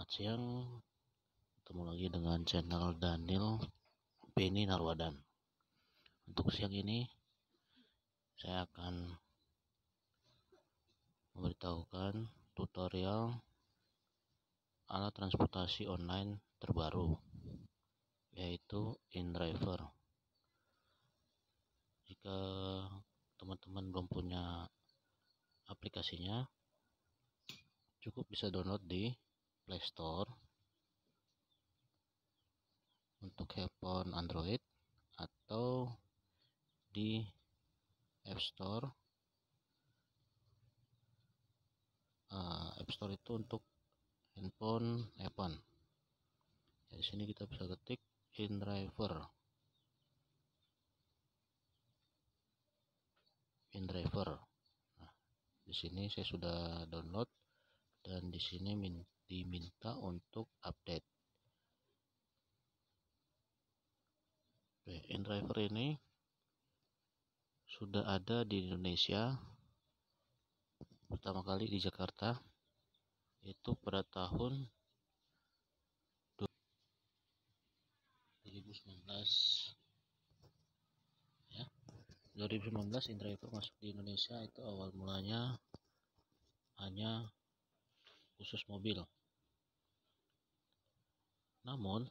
Selamat siang, ketemu lagi dengan channel Daniel Beni Narwadan. Untuk siang ini saya akan memberitahukan tutorial alat transportasi online terbaru, yaitu InDriver. Jika teman-teman belum punya aplikasinya, cukup bisa download di Play Store untuk handphone Android atau di App Store. App Store itu untuk handphone iPhone. Di sini kita bisa ketik InDriver. Nah, di sini saya sudah download dan di sini diminta untuk update. InDriver ini sudah ada di Indonesia, pertama kali di Jakarta, itu pada tahun 2019 ya. 2019 InDriver masuk di Indonesia itu awal mulanya hanya khusus mobil. Namun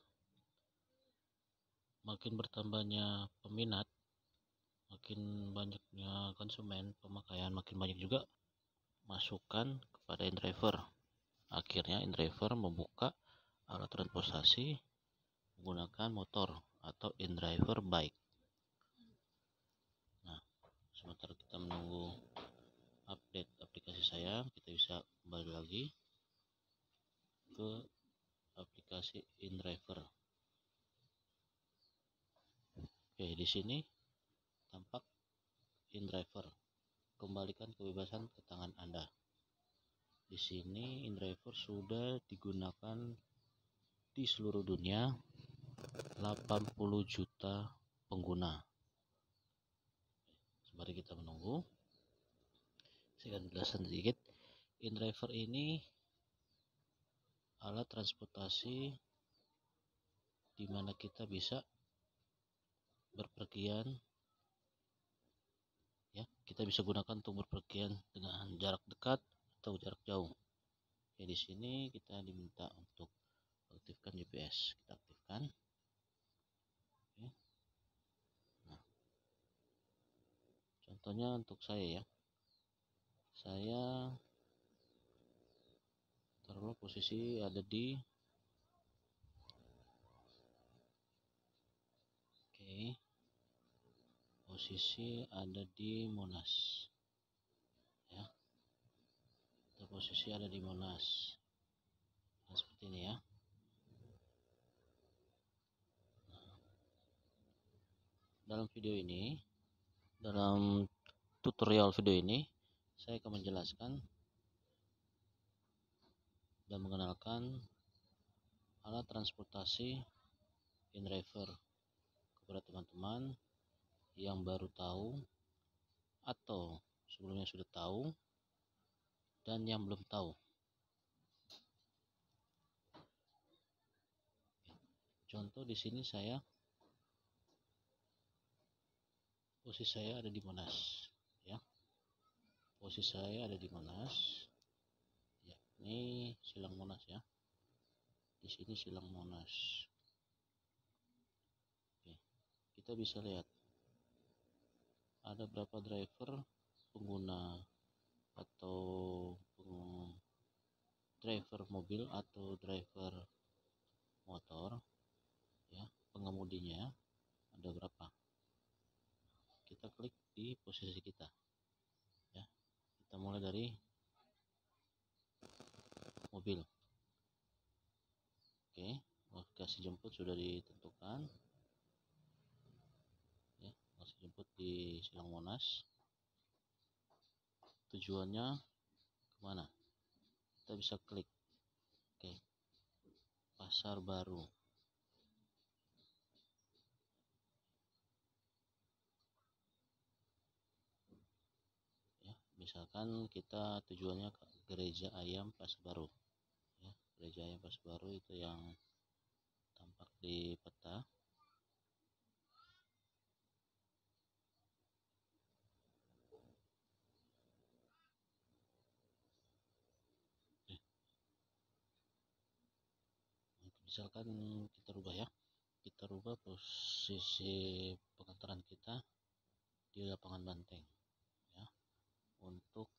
makin bertambahnya peminat, makin banyaknya konsumen, pemakaian, makin banyak juga masukan kepada InDriver. Akhirnya InDriver membuka alat transportasi menggunakan motor atau InDriver bike. Nah, sementara kita menunggu update aplikasi saya, kita bisa kembali lagi ke aplikasi InDriver. Oke, di sini tampak InDriver. Kembalikan kebebasan ke tangan Anda. Di sini InDriver sudah digunakan di seluruh dunia 80 juta pengguna. Mari kita menunggu. Saya akan jelaskan sedikit. InDriver ini alat transportasi di mana kita bisa berpergian, ya, kita bisa gunakan untuk berpergian dengan jarak dekat atau jarak jauh. Ya, di sini kita diminta untuk aktifkan GPS. Kita aktifkan. Oke. Nah, contohnya untuk saya ya. Saya taruhlah posisi ada di posisi ada di Monas ya. Posisi ada di Monas. Nah, seperti ini ya. Dalam tutorial video ini saya akan menjelaskan dan mengenalkan alat transportasi InDriver kepada teman-teman yang baru tahu atau sebelumnya sudah tahu dan yang belum tahu. Contoh di sini posisi saya ada di Monas ya. Posisi saya ada di Monas. Ya, ini Silang Monas ya. Di sini Silang Monas. Oke, kita bisa lihat ada berapa driver pengguna atau driver mobil atau driver motor ya, pengemudinya ada berapa. Kita klik di posisi kita ya. Kita mulai dari mobil. Oke, lokasi jemput sudah ditentukan ya. Lokasi jemput di Silang Monas. Tujuannya kemana? Kita bisa klik. Oke, Pasar Baru. Ya, misalkan kita tujuannya ke Gereja Ayam Pasar Baru ya, gereja yang pas baru itu yang tampak di peta. Misalkan kita rubah ya, kita rubah posisi pengantaran kita di lapangan banteng ya, untuk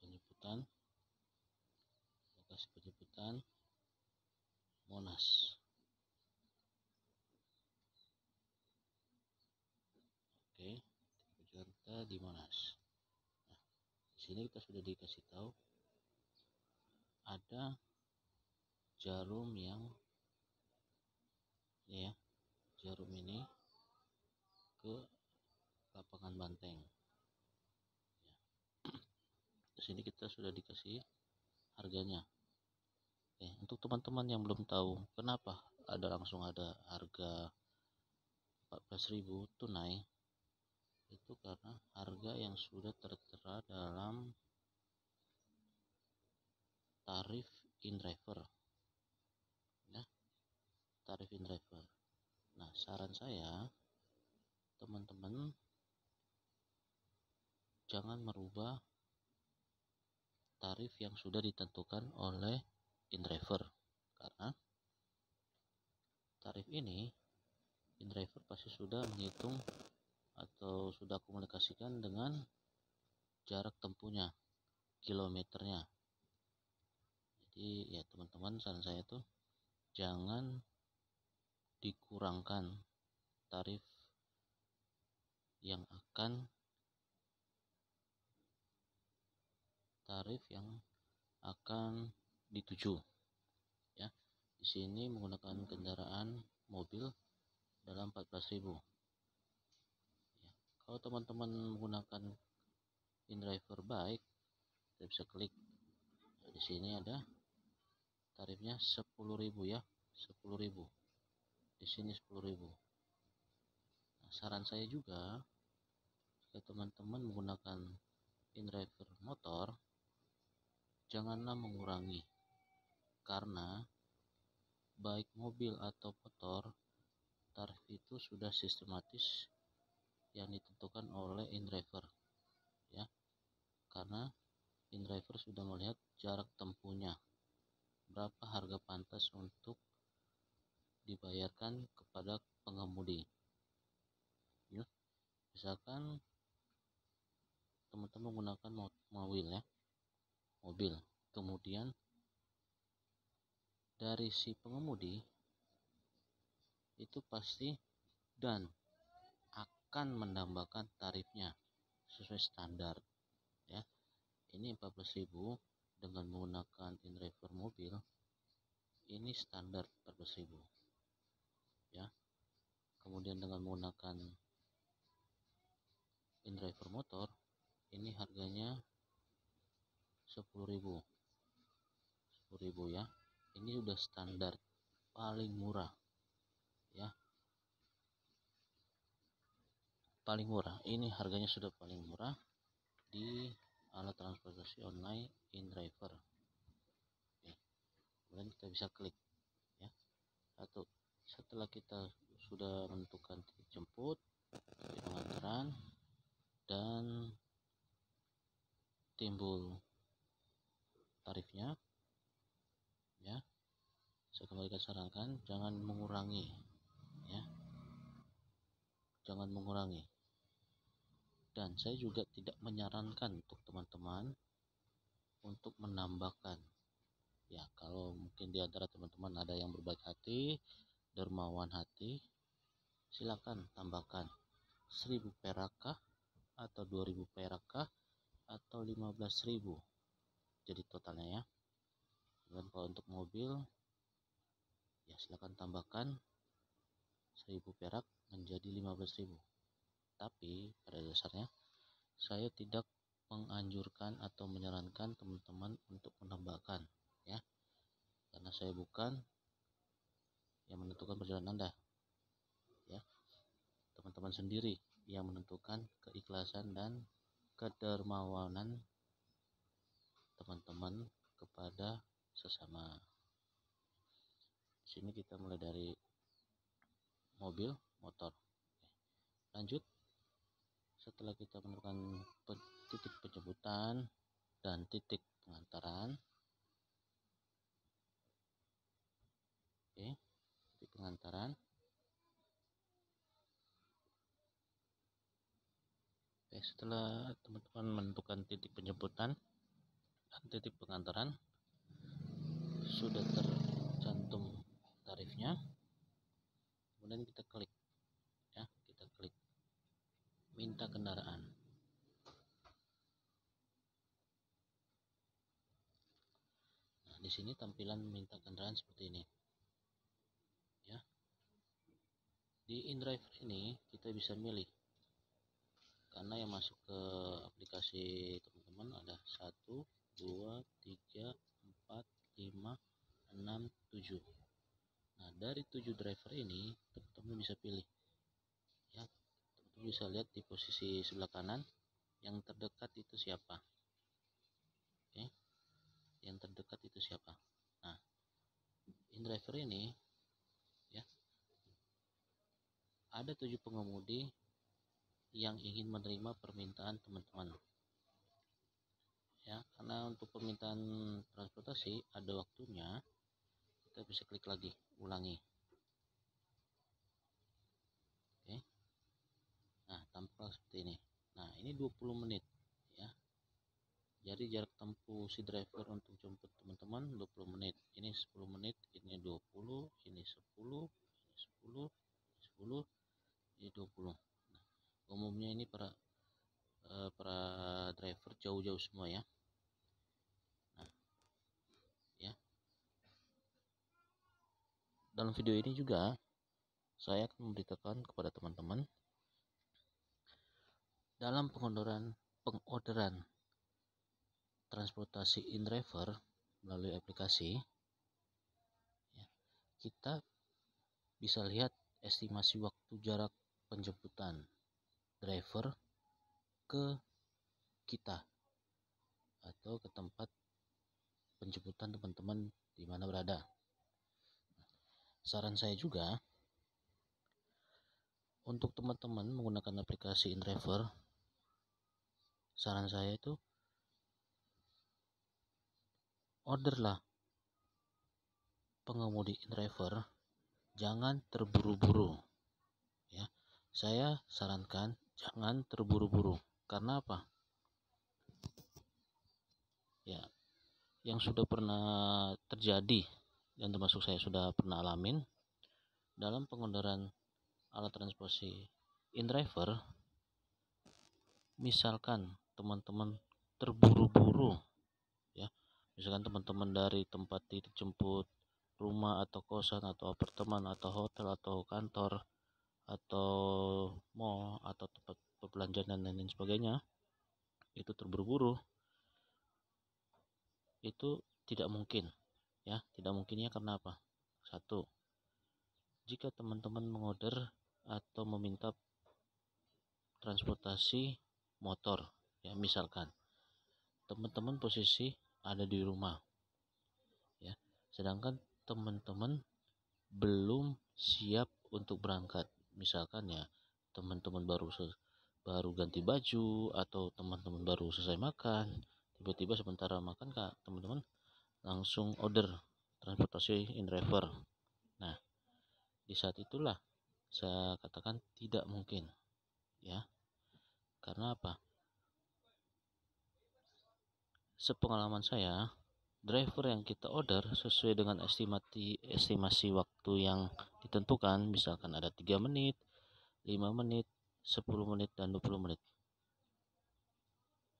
penjemputan, lokasi penjemputan Monas. Oke, tujuan kita di Monas. Nah, di sini kita sudah dikasih tahu ada jarum yang ya, jarum ini ke lapangan banteng. Di sini kita sudah dikasih harganya. Untuk teman-teman yang belum tahu kenapa langsung ada harga 14.000 tunai, itu karena harga yang sudah tertera dalam tarif in-driver ya, tarif in-driver. Nah, saran saya teman-teman jangan merubah tarif yang sudah ditentukan oleh in-driver, karena tarif ini in-driver pasti sudah menghitung atau sudah komunikasikan dengan jarak tempuhnya, kilometernya. Jadi ya teman-teman, saran saya tuh jangan dikurangkan tarif yang akan dituju ya. Di sini menggunakan kendaraan mobil dalam 14.000 ya. Kalau teman-teman menggunakan in-driver bike, kita bisa klik. Nah, di sini ada tarifnya 10.000 ya, 10.000. Di sini 10.000. Nah, saran saya juga jika teman-teman menggunakan in-driver motor, janganlah mengurangi, karena baik mobil atau motor, tarif itu sudah sistematis yang ditentukan oleh in-driver ya, karena in-driver sudah melihat jarak tempuhnya, berapa harga pantas untuk dibayarkan kepada pengemudi ya. Misalkan teman-teman menggunakan mobil, kemudian dari si pengemudi itu pasti dan akan menambahkan tarifnya sesuai standar ya. Ini 14.000 dengan menggunakan in-driver mobil, ini standar 14.000 ya. Kemudian dengan menggunakan in-driver motor, ini harganya 10.000 ya. Ini udah standar paling murah ya, paling murah. Ini harganya sudah paling murah di alat transportasi online in-driver. Kemudian kita bisa klik ya. Setelah kita sudah menentukan titik jemput, titik pengantaran, dan timbul tarifnya ya, saya kembali sarankan jangan mengurangi ya, jangan mengurangi. Dan saya juga tidak menyarankan untuk teman-teman untuk menambahkan ya. Kalau mungkin di antara teman-teman ada yang berbaik hati, dermawan hati, silakan tambahkan 1.000 perak kah, atau 2.000 perak kah, atau 15.000 jadi totalnya ya. Dan kalau untuk mobil ya silakan tambahkan 1.000 perak menjadi 15.000. Tapi pada dasarnya saya tidak menganjurkan atau menyarankan teman-teman untuk menambahkan ya, karena saya bukan yang menentukan perjalanan Anda ya. Teman-teman sendiri yang menentukan keikhlasan dan kedermawanan teman-teman teman-teman kepada sesama. Di sini kita mulai dari mobil, motor. Lanjut, setelah kita menemukan titik penjemputan dan titik pengantaran, titik pengantaran. Setelah teman-teman menentukan titik penjemputan dan titik pengantaran, sudah tercantum tarifnya, kemudian kita klik, kita klik minta kendaraan. Nah, di sini tampilan minta kendaraan seperti ini. Ya, di InDriver ini kita bisa milih, karena yang masuk ke aplikasi teman-teman ada 1, 2, 3, 4, 5, 6, 7. Nah, dari 7 driver ini teman-teman bisa pilih, ya. Teman-teman bisa lihat di posisi sebelah kanan yang terdekat itu siapa. Yang terdekat itu siapa. Nah, InDriver ini, ya, ada 7 pengemudi yang ingin menerima permintaan teman-teman. Ya, karena untuk permintaan transportasi ada waktunya, kita bisa klik lagi, ulangi. Oke. Nah, tampak seperti ini. Nah, ini 20 menit, ya. Jadi jarak tempuh si driver untuk jemput teman-teman 20 menit. Ini 10 menit, ini 20, ini 10, ini 10, 10, ini 20. Nah, umumnya ini para driver jauh-jauh semua, ya. Nah, ya. Dalam video ini juga saya akan memberitakan kepada teman-teman dalam pengodoran transportasi InDriver melalui aplikasi, ya, kita bisa lihat estimasi waktu jarak penjemputan driver ke kita atau ke tempat penjemputan teman-teman di mana berada. Saran saya juga untuk teman-teman menggunakan aplikasi InDriver, saran saya itu orderlah pengemudi InDriver, jangan terburu-buru, ya. Saya sarankan jangan terburu-buru. Karena apa? Ya, yang sudah pernah terjadi dan termasuk saya sudah pernah alamin dalam pengodoran alat transportasi InDriver, misalkan teman-teman terburu-buru, ya. Misalkan teman-teman dari tempat titik jemput rumah atau kosan atau apartemen atau hotel atau kantor atau mall atau tempat perbelanjaan dan lain-lain sebagainya, itu terburu-buru, itu tidak mungkin, ya. Tidak mungkinnya karena apa? Satu, jika teman-teman mengorder atau meminta transportasi motor, ya, misalkan teman-teman posisi ada di rumah, ya, sedangkan teman-teman belum siap untuk berangkat, misalkan, ya, teman-teman baru ganti baju atau teman-teman baru selesai makan, tiba-tiba sementara makan, Kak, teman-teman langsung order transportasi InDriver. Nah, di saat itulah saya katakan tidak mungkin, ya. Karena apa? Sepengalaman saya, driver yang kita order sesuai dengan estimasi waktu yang ditentukan, misalkan ada 3 menit, 5 menit, 10 menit, dan 20 menit.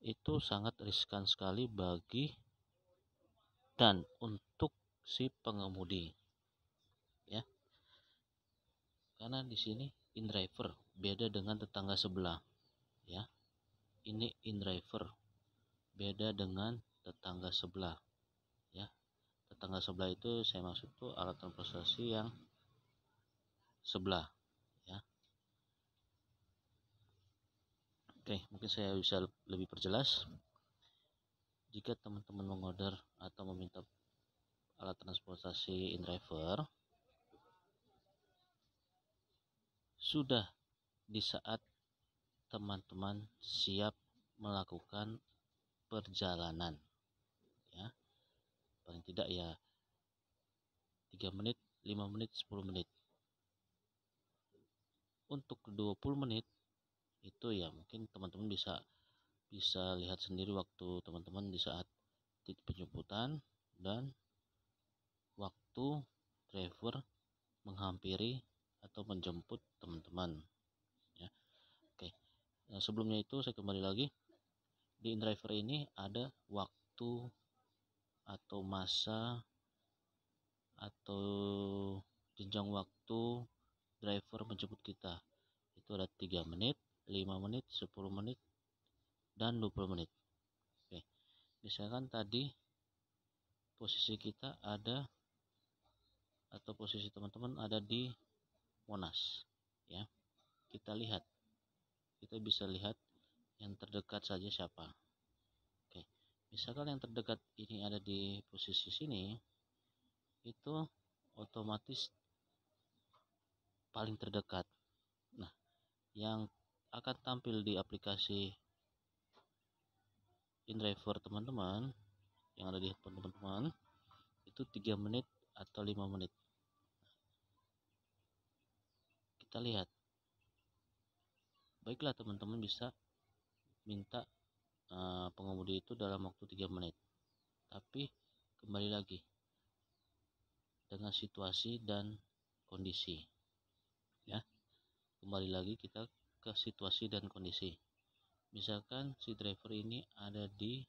Itu sangat riskan sekali bagi dan untuk si pengemudi, ya. Karena di sini InDriver beda dengan tetangga sebelah, ya. Ini InDriver beda dengan tetangga sebelah, ya. Tetangga sebelah itu saya maksud tuh alat transportasi yang sebelah, ya. Oke, mungkin saya bisa lebih perjelas. jika teman-teman mengorder atau meminta alat transportasi InDriver, sudah di saat teman-teman siap melakukan perjalanan, ya, paling tidak ya 3 menit, 5 menit, 10 menit. Untuk 20 menit itu ya mungkin teman-teman bisa lihat sendiri waktu teman-teman di saat titik penjemputan dan waktu driver menghampiri atau menjemput teman-teman, ya. Oke. Nah, sebelumnya itu saya kembali lagi, di InDriver ini ada waktu atau masa atau jenjang waktu driver menjemput kita. Itu ada 3 menit, 5 menit, 10 menit, dan 20 menit. Oke. Misalkan tadi posisi kita ada atau posisi teman-teman ada di Monas, ya. Kita bisa lihat yang terdekat saja siapa. Oke. Misalkan yang terdekat ini ada di posisi sini, itu otomatis paling terdekat. Nah, yang akan tampil di aplikasi InDriver teman-teman, yang ada di handphone teman-teman, itu 3 menit atau 5 menit. Kita lihat. Baiklah, teman-teman bisa minta pengemudi itu dalam waktu 3 menit. Tapi kembali lagi dengan situasi dan kondisi, ya. Kembali lagi kita ke situasi dan kondisi. Misalkan si driver ini ada di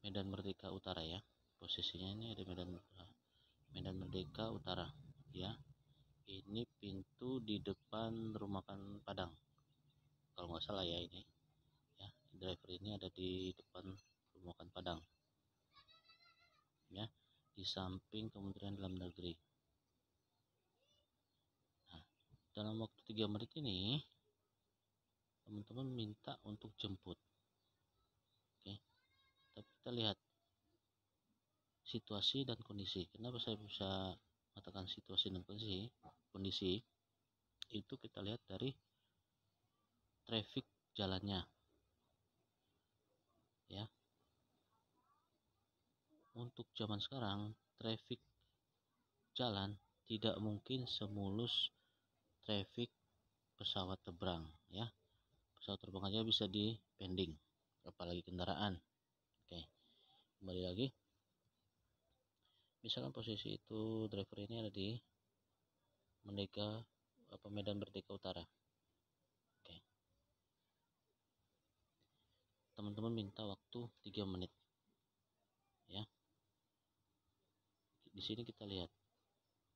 Medan Merdeka Utara, ya. Posisinya ini ada Medan Merdeka Utara, ya. Ini pintu di depan rumah makan Padang, kalau nggak salah ya ini, ya. Driver ini ada di depan rumah makan Padang, ya, di samping Kementerian Dalam Negeri. Nah, dalam waktu 3 menit ini teman-teman minta untuk jemput. Oke. Tapi kita lihat situasi dan kondisi. Kenapa saya bisa mengatakan situasi dan kondisi? Itu kita lihat dari traffic jalannya, ya. Untuk zaman sekarang traffic jalan tidak mungkin semulus traffic pesawat terbang, ya. Pesawat terbang aja bisa di pending, apalagi kendaraan. Oke, kembali lagi. Misalkan posisi itu driver ini ada di Medan Merdeka Utara. Oke. Teman-teman minta waktu 3 menit, ya. Di sini kita lihat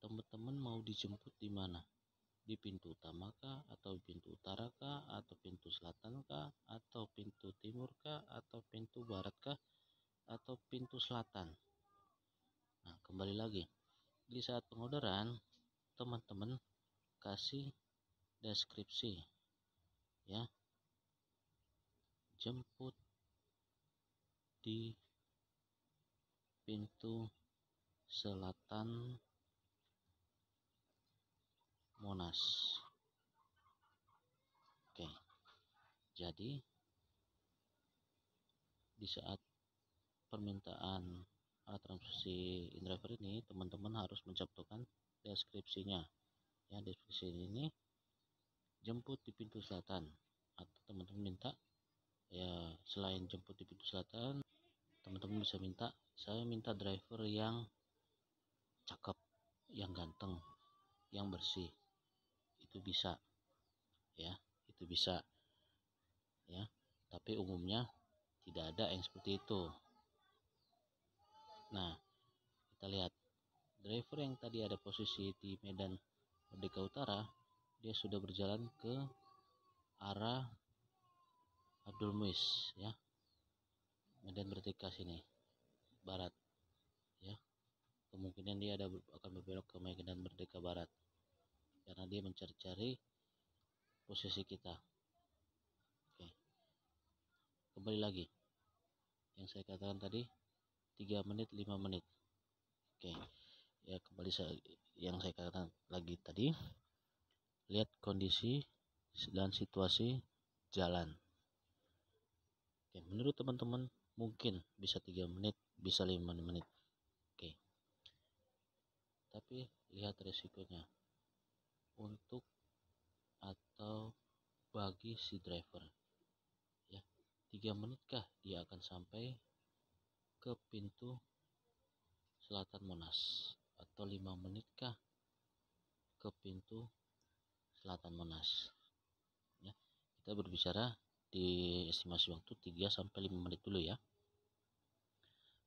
teman-teman mau dijemput di mana? Di pintu utama kah, atau pintu utara kah, atau pintu selatan kah, atau pintu timur kah, atau pintu barat kah, atau pintu selatan? Nah, kembali lagi, di saat pengorderan teman-teman kasih deskripsi, ya. Jemput di pintu selatan Monas. Oke. Jadi di saat permintaan alat transportasi InDriver ini, teman-teman harus mencantumkan deskripsinya, ya. Deskripsi ini jemput di pintu selatan, atau teman-teman minta, ya, selain jemput di pintu selatan, teman-teman bisa minta, saya minta driver yang cakep, yang ganteng, yang bersih. Itu bisa, ya. Itu bisa, ya. Tapi umumnya tidak ada yang seperti itu. Nah, kita lihat driver yang tadi ada posisi di Medan Merdeka Utara, dia sudah berjalan ke arah Abdul Muiz, ya. Medan Merdeka sini barat, ya. Kemungkinan dia akan berbelok ke Medan Merdeka Barat karena dia mencari-cari posisi kita. Oke. Kembali lagi, yang saya katakan tadi 3 menit 5 menit. Oke ya, kembali yang saya katakan lagi tadi, lihat kondisi dan situasi jalan. Oke, menurut teman-teman mungkin bisa 3 menit, bisa 5 menit. Oke, tapi lihat resikonya untuk atau bagi si driver ya. 3 menitkah dia akan sampai ke pintu selatan Monas, atau 5 menitkah ke pintu selatan Monas ya. Kita berbicara di estimasi waktu 3-5 menit dulu ya,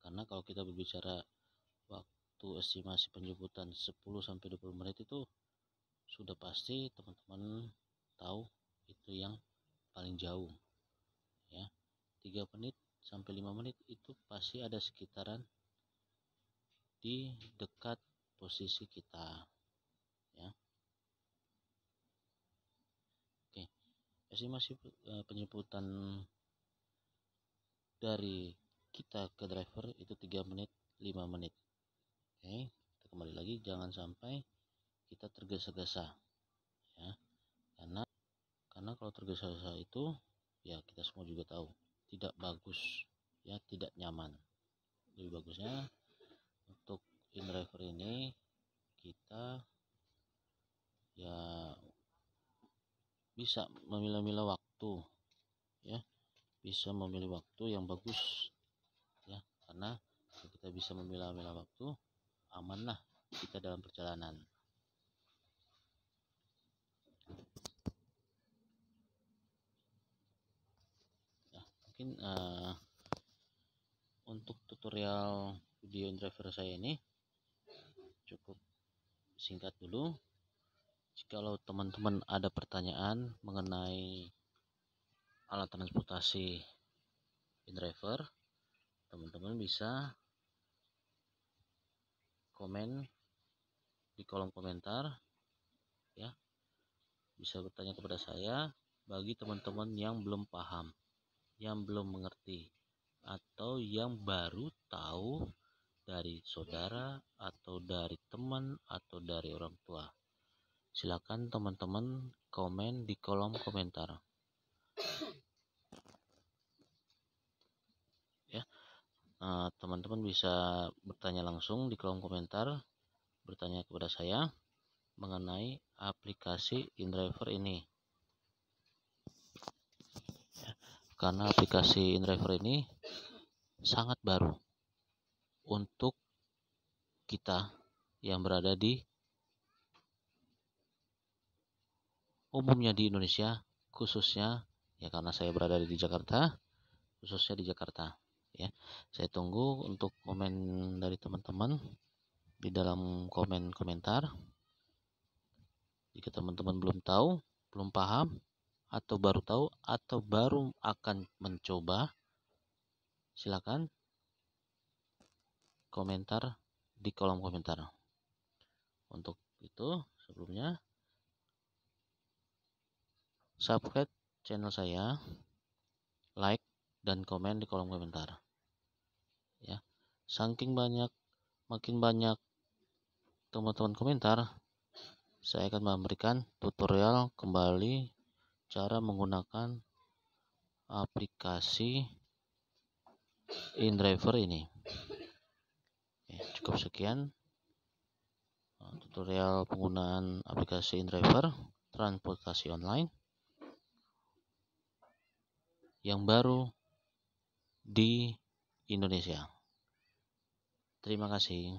karena kalau kita berbicara waktu estimasi penjemputan 10-20 menit itu sudah pasti teman-teman tahu itu yang paling jauh ya. 3 menit sampai 5 menit itu pasti ada sekitaran di dekat posisi kita ya. Oke, estimasi penjemputan dari kita ke driver itu 3 menit 5 menit. Oke, kita kembali lagi, jangan sampai kita tergesa-gesa ya, karena kalau tergesa-gesa itu ya kita semua juga tahu tidak bagus ya, tidak nyaman. Lebih bagusnya untuk in-driver ini kita ya bisa memilah-milah waktu ya, bisa memilih waktu yang bagus ya, karena kalau kita bisa memilah-milah waktu, amanlah kita dalam perjalanan. Ya, mungkin untuk tutorial video in-driver saya ini cukup singkat dulu. Jikalau teman-teman ada pertanyaan mengenai alat transportasi in-driver, teman-teman bisa komen di kolom komentar ya, bisa bertanya kepada saya. Bagi teman-teman yang belum paham, yang belum mengerti, atau yang baru tahu dari saudara atau dari teman atau dari orang tua, silakan teman-teman komen di kolom komentar ya. Teman-teman bisa bertanya langsung di kolom komentar, bertanya kepada saya mengenai aplikasi in-driver ini ya, karena aplikasi in-driver ini sangat baru untuk kita yang berada di umumnya di Indonesia, khususnya ya karena saya berada di Jakarta, khususnya di Jakarta ya. Saya tunggu untuk komen dari teman-teman di dalam komentar. Jika teman-teman belum tahu, belum paham, atau baru tahu, atau baru akan mencoba, silakan komentar di kolom komentar. Untuk itu sebelumnya subscribe channel saya, like dan komen di kolom komentar ya. Saking makin banyak teman-teman komentar, saya akan memberikan tutorial kembali cara menggunakan aplikasi in-driver ini. Cukup sekian tutorial penggunaan aplikasi in-driver transportasi online yang baru di Indonesia. Terima kasih.